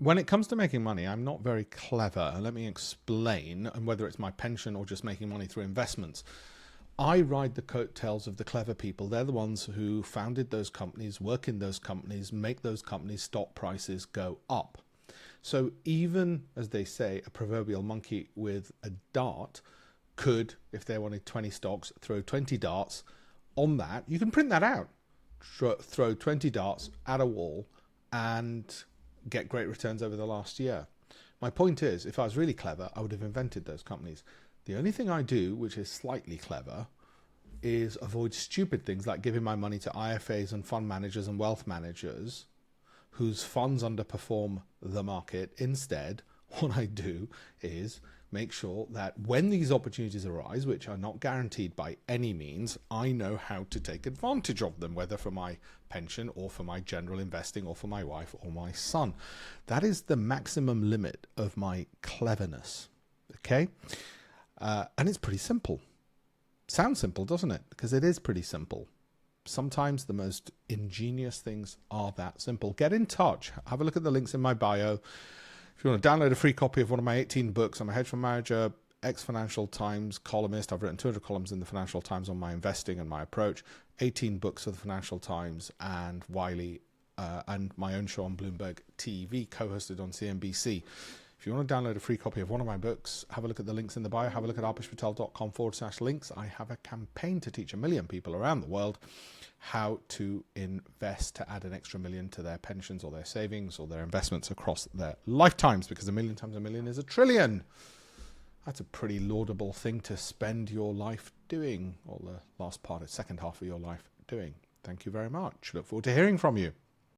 When it comes to making money, I'm not very clever. Let me explain, and whether it's my pension or just making money through investments. I ride the coattails of the clever people. They're the ones who founded those companies, work in those companies, make those companies' stock prices go up. So even, as they say, a proverbial monkey with a dart could, if they wanted 20 stocks, throw 20 darts on that. You can print that out. Throw 20 darts at a wall and get great returns over the last year. My point is, if I was really clever, I would have invented those companies. The only thing I do, which is slightly clever, is avoid stupid things like giving my money to IFAs and fund managers and wealth managers whose funds underperform the market. Instead, what I do is make sure that when these opportunities arise, which are not guaranteed by any means, I know how to take advantage of them, whether for my pension or for my general investing or for my wife or my son. That is the maximum limit of my cleverness. Okay? And it's pretty simple. Sounds simple, doesn't it? Because it is pretty simple. Sometimes the most ingenious things are that simple. Get in touch. Have a look at the links in my bio. If you want to download a free copy of one of my 18 books, I'm a hedge fund manager, ex-Financial Times columnist. I've written 200 columns in the Financial Times on my investing and my approach, 18 books for the Financial Times and Wiley, and my own show on Bloomberg TV, co-hosted on CNBC. If you want to download a free copy of one of my books, have a look at the links in the bio. Have a look at alpeshpatel.com/links. I have a campaign to teach 1 million people around the world how to invest to add an extra million to their pensions or their savings or their investments across their lifetimes, because 1 million times 1 million is 1 trillion. That's a pretty laudable thing to spend your life doing, or the last part, second half of your life doing. Thank you very much. Look forward to hearing from you.